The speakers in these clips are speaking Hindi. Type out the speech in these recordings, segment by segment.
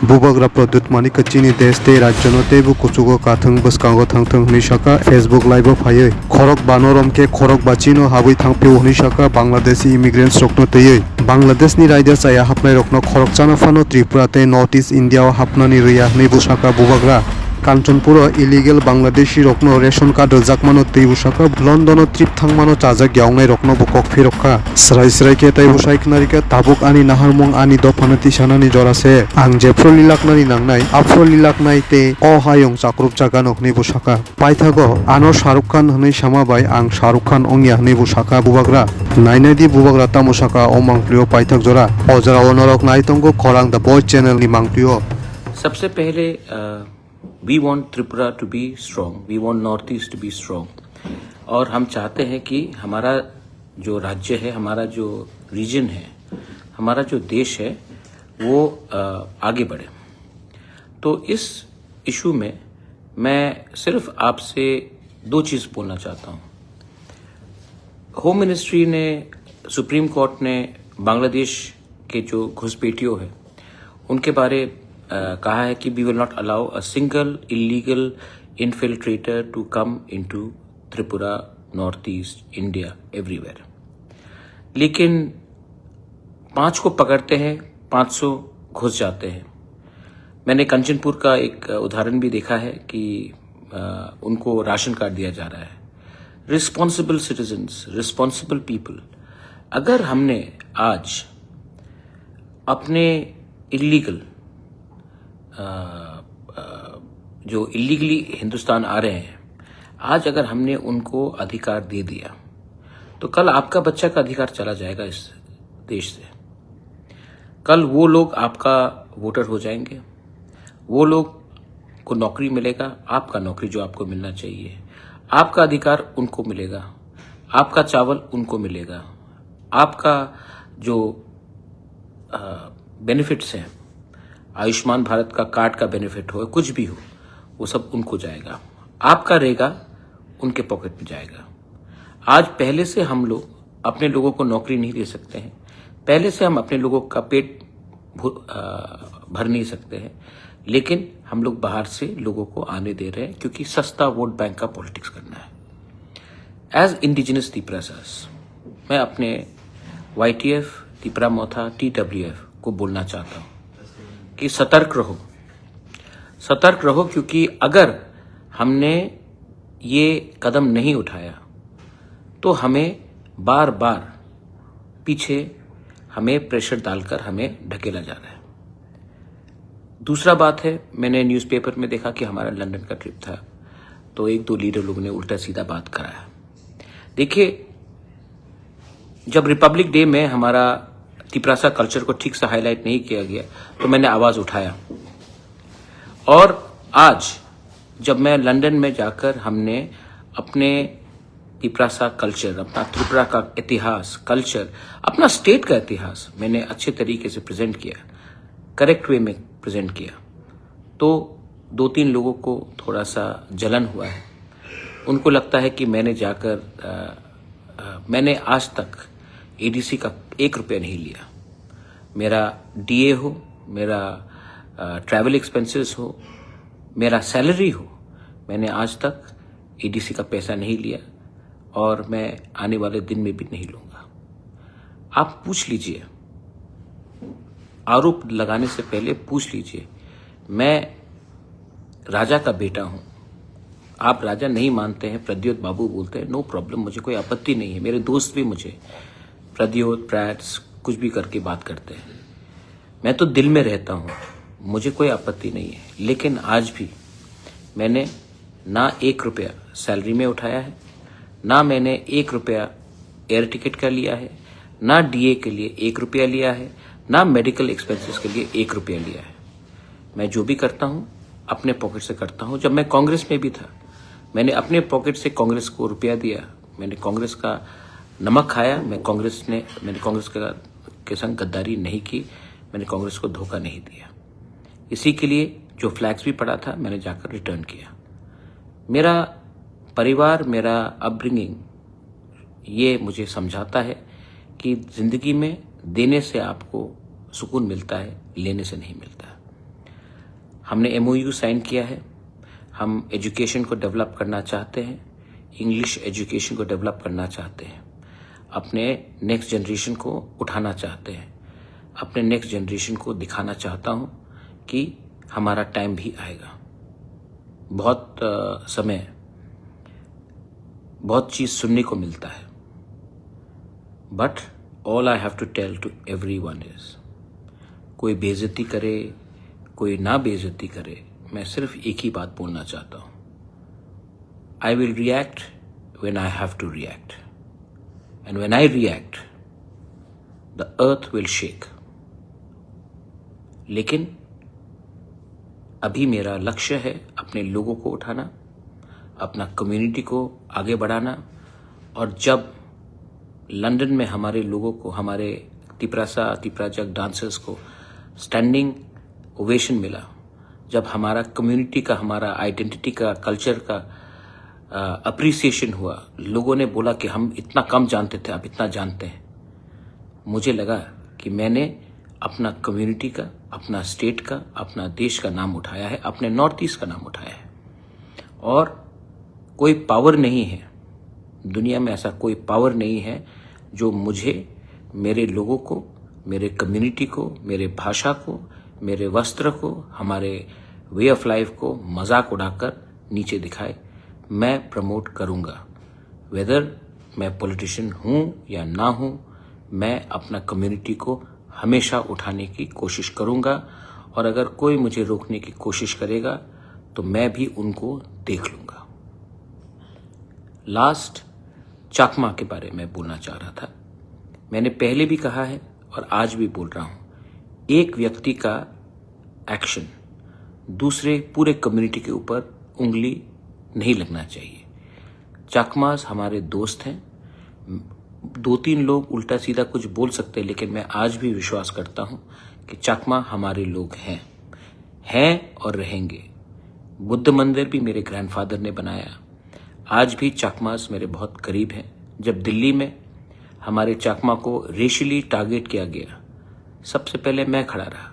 Bubagra Pradyot Manikya chini desh te rajyo no tebu kuchugo kathung bwskango thangthung hini saka Facebook live o phaiui Khorang banorom ke Khorang bachino habui thangpio hini saka Bangladeshi immigrants rokno teiui Bangladesh ni raida chaya hapnai rokno Khorang chana phano Tripura te North East India o hapnani rwya hini busaka Bubagra Kanchanpura illegal Bangladeshi rokno ration card jakmano tei busaka London trip thangmano chajak yawngnai rokno bo kokphirokha srai ke tai busai knarika tabuk ani naharmung ani dophanati sanani jorase ang jefro lilaknani nangnai afro lilaknai te o Hayung Chakrup Jaganw hini busaka paithago ano Shahrukh Khan hini samabai ang Shahrukh Khan ongya hini busaka Bubagra nainadi Bubagra tamusaka o mangplio paithak jora ojara onorok naitongo Khorang the boy channel ni mangplio सबसे पहले we want Tripura to be strong, we want Northeast to be strong और हम चाहते हैं कि हमारा जो राज्य है, हमारा जो रीजन है, हमारा जो देश है वो आगे बढ़े। तो इस इशू में मैं सिर्फ आपसे दो चीज़ बोलना चाहता हूँ। होम मिनिस्ट्री ने, सुप्रीम कोर्ट ने बांग्लादेश के जो घुसपैठियों है उनके बारे कहा है कि we will not allow a single illegal infiltrator to come into Tripura, north east India, everywhere. लेकिन 5 को पकड़ते हैं, 500 घुस जाते हैं। मैंने कंचनपुर का एक उदाहरण भी देखा है कि उनको राशन कार्ड दिया जा रहा है। रिस्पॉन्सिबल सिटीजन्स, रिस्पॉन्सिबल पीपल, अगर हमने आज अपने इलीगल जो इलीगली हिंदुस्तान आ रहे हैं, आज अगर हमने उनको अधिकार दे दिया तो कल आपका बच्चा का अधिकार चला जाएगा इस देश से। कल वो लोग आपका वोटर हो जाएंगे, वो लोग को नौकरी मिलेगा, आपका नौकरी जो आपको मिलना चाहिए, आपका अधिकार उनको मिलेगा, आपका चावल उनको मिलेगा, आपका जो बेनिफिट्स हैं, आयुष्मान भारत का कार्ड का बेनिफिट हो, कुछ भी हो, वो सब उनको जाएगा, आपका रहेगा उनके पॉकेट में जाएगा। आज पहले से हम लोग अपने लोगों को नौकरी नहीं दे सकते हैं, पहले से हम अपने लोगों का पेट भर नहीं सकते हैं, लेकिन हम लोग बाहर से लोगों को आने दे रहे हैं क्योंकि सस्ता वोट बैंक का पॉलिटिक्स करना है। एज इंडिजिनस त्रिपुरासास मैं अपने YTF, त्रिपुरा मोथा, TWF को बोलना चाहता हूँ कि सतर्क रहो क्योंकि अगर हमने ये कदम नहीं उठाया तो हमें बार बार पीछे हमें प्रेशर डालकर हमें ढकेला जा रहा है। दूसरा बात है, मैंने न्यूज़पेपर में देखा कि हमारा लंदन का ट्रिप था तो 1-2 लीडर लोगों ने उल्टा सीधा बात कराया। देखिए, जब रिपब्लिक डे में हमारा त्रिपुरा कल्चर को ठीक से हाईलाइट नहीं किया गया तो मैंने आवाज उठाया, और आज जब मैं लंदन में जाकर हमने अपने त्रिपुरा कल्चर, अपना त्रिपुरा का इतिहास, कल्चर, अपना स्टेट का इतिहास मैंने अच्छे तरीके से प्रेजेंट किया, करेक्ट वे में प्रेजेंट किया, तो 2-3 लोगों को थोड़ा सा जलन हुआ है। उनको लगता है कि मैंने जाकर मैंने आज तक ADC का 1 रुपया नहीं लिया। मेरा DA हो, मेरा ट्रैवल एक्सपेंसेस हो, मेरा सैलरी हो, मैंने आज तक ADC का पैसा नहीं लिया और मैं आने वाले दिन में भी नहीं लूँगा। आप पूछ लीजिए, आरोप लगाने से पहले पूछ लीजिए, मैं राजा का बेटा हूँ। आप राजा नहीं मानते हैं, प्रद्योत बाबू बोलते हैं, नो प्रॉब्लम, मुझे कोई आपत्ति नहीं है। मेरे दोस्त भी मुझे प्रद्योत, प्रैट्स कुछ भी करके बात करते हैं, मैं तो दिल में रहता हूँ, मुझे कोई आपत्ति नहीं है। लेकिन आज भी मैंने ना 1 रुपया सैलरी में उठाया है, ना मैंने 1 रुपया एयर टिकट का लिया है, ना DA के लिए 1 रुपया लिया है, ना मेडिकल एक्सपेंसेस के लिए 1 रुपया लिया है। मैं जो भी करता हूँ अपने पॉकेट से करता हूँ। जब मैं कांग्रेस में भी था, मैंने अपने पॉकेट से कांग्रेस को रुपया दिया, मैंने कांग्रेस का नमक खाया, मैंने कांग्रेस के संग गद्दारी नहीं की, मैंने कांग्रेस को धोखा नहीं दिया। इसी के लिए जो फ्लैग्स भी पड़ा था मैंने जाकर रिटर्न किया। मेरा परिवार, मेरा अपब्रिंगिंग ये मुझे समझाता है कि जिंदगी में देने से आपको सुकून मिलता है, लेने से नहीं मिलता। हमने एमओयू साइन किया है। हम एजुकेशन को डेवलप करना चाहते हैं, इंग्लिश एजुकेशन को डेवलप करना चाहते हैं, अपने नेक्स्ट जनरेशन को उठाना चाहते हैं, अपने नेक्स्ट जनरेशन को दिखाना चाहता हूं कि हमारा टाइम भी आएगा। बहुत समय बहुत चीज सुनने को मिलता है, but all I have to tell to everyone is, कोई बेइज्जती करे, कोई ना बेइज्जती करे, मैं सिर्फ एक ही बात बोलना चाहता हूं, I will react when I have to react, and when I react the earth will shake. लेकिन अभी मेरा लक्ष्य है अपने लोगों को उठाना, अपना कम्युनिटी को आगे बढ़ाना। और जब लंदन में हमारे लोगों को, हमारे तिपराजक डांसर्स को स्टैंडिंग ओवेशन मिला, जब हमारा कम्युनिटी का, हमारा आइडेंटिटी का, कल्चर का अप्रिसिएशन हुआ, लोगों ने बोला कि हम इतना कम जानते थे, आप इतना जानते हैं, मुझे लगा कि मैंने अपना कम्युनिटी का, अपना स्टेट का, अपना देश का नाम उठाया है, अपने नॉर्थ ईस्ट का नाम उठाया है। और कोई पावर नहीं है दुनिया में, ऐसा कोई पावर नहीं है जो मुझे, मेरे लोगों को, मेरे कम्युनिटी को, मेरे भाषा को, मेरे वस्त्र को, हमारे वे ऑफ लाइफ को मजाक उड़ाकर नीचे दिखाए। मैं प्रमोट करूंगा, वेदर मैं पॉलिटिशियन हूं या ना हूं, मैं अपना कम्युनिटी को हमेशा उठाने की कोशिश करूंगा। और अगर कोई मुझे रोकने की कोशिश करेगा तो मैं भी उनको देख लूंगा। लास्ट चकमा के बारे में बोलना चाह रहा था। मैंने पहले भी कहा है और आज भी बोल रहा हूं, एक व्यक्ति का एक्शन दूसरे पूरे कम्युनिटी के ऊपर उंगली नहीं लगना चाहिए। चकमास हमारे दोस्त हैं। 2-3 लोग उल्टा सीधा कुछ बोल सकते हैं, लेकिन मैं आज भी विश्वास करता हूं कि चकमा हमारे लोग हैं और रहेंगे। बुद्ध मंदिर भी मेरे ग्रैंडफादर ने बनाया। आज भी चकमास मेरे बहुत करीब हैं। जब दिल्ली में हमारे चकमा को रेशियली टारगेट किया गया, सबसे पहले मैं खड़ा रहा।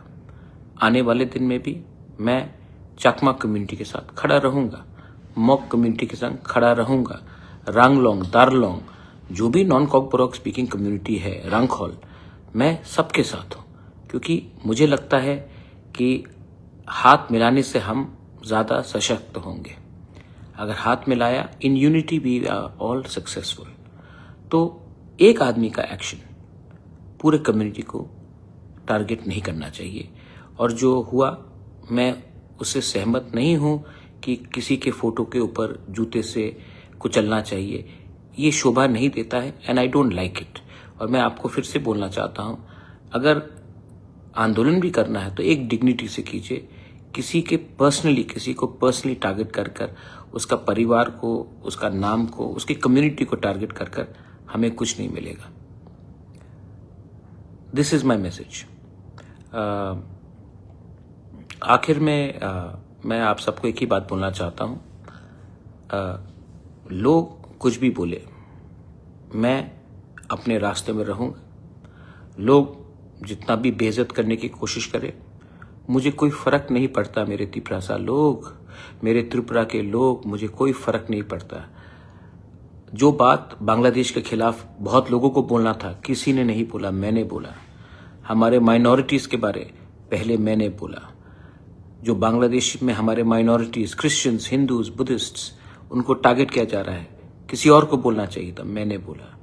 आने वाले दिन में भी मैं चकमा कम्युनिटी के साथ खड़ा रहूंगा, मॉक कम्युनिटी के साथ खड़ा रहूंगा, रांगलोंग, दारलोंग, जो भी नॉन कोकबोरोक स्पीकिंग कम्युनिटी है, रंगखोल, मैं सबके साथ हूं। क्योंकि मुझे लगता है कि हाथ मिलाने से हम ज्यादा सशक्त होंगे। अगर हाथ मिलाया, in unity we are all successful. तो एक आदमी का एक्शन पूरे कम्युनिटी को टारगेट नहीं करना चाहिए। और जो हुआ, मैं उससे सहमत नहीं हूं कि किसी के फोटो के ऊपर जूते से कुचलना चाहिए। ये शोभा नहीं देता है, and I don't like it. और मैं आपको फिर से बोलना चाहता हूं, अगर आंदोलन भी करना है तो एक डिग्निटी से कीजिए। किसी को पर्सनली टारगेट कर उसका परिवार को, उसका नाम को, उसकी कम्युनिटी को टारगेट कर हमें कुछ नहीं मिलेगा। This is my message. आखिर में मैं आप सबको एक ही बात बोलना चाहता हूं, लोग कुछ भी बोले, मैं अपने रास्ते में रहूंगा। लोग जितना भी बेइज्जत करने की कोशिश करें, मुझे कोई फर्क नहीं पड़ता। मेरे तिपरासा लोग, मेरे त्रिपुरा के लोग, मुझे कोई फर्क नहीं पड़ता। जो बात बांग्लादेश के खिलाफ बहुत लोगों को बोलना था, किसी ने नहीं बोला, मैंने बोला। हमारे माइनॉरिटीज के बारे पहले मैंने बोला। जो बांग्लादेश में हमारे माइनॉरिटीज, क्रिश्चियंस, हिंदूज, बुद्धिस्ट्स, उनको टारगेट किया जा रहा है, किसी और को बोलना चाहिए था, मैंने बोला।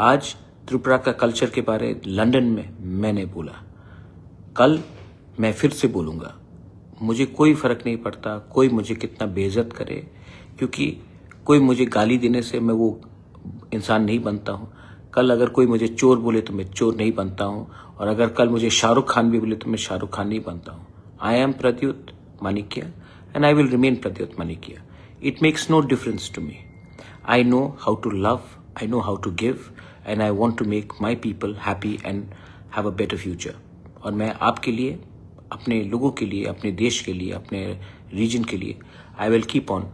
आज त्रिपुरा का कल्चर के बारे लंदन में मैंने बोला। कल मैं फिर से बोलूंगा। मुझे कोई फर्क नहीं पड़ता कोई मुझे कितना बेइज्जत करे, क्योंकि कोई मुझे गाली देने से मैं वो इंसान नहीं बनता हूं। कल अगर कोई मुझे चोर बोले तो मैं चोर नहीं बनता हूं, और अगर कल मुझे शाहरुख खान भी बोले तो मैं शाहरुख खान नहीं बनता हूं। I am Pradyot Manikya and I will remain Pradyot Manikya. It makes no difference to me. I know how to love, I know how to give, and I want to make my people happy and have a better future. और मैं आपके लिए, अपने लोगों के लिए, अपने देश के लिए, अपने रीजन के लिए, I will keep on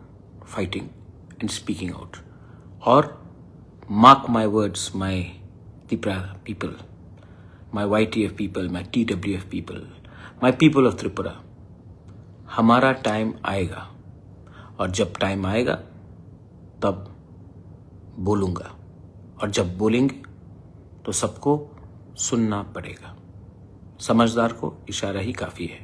fighting and speaking out. और mark my words, my Tripura people, my YTF people, my TWF people, my people of Tripura, हमारा टाइम आएगा, और जब टाइम आएगा तब बोलूँगा, और जब बोलेंगे तो सबको सुनना पड़ेगा। समझदार को इशारा ही काफ़ी है।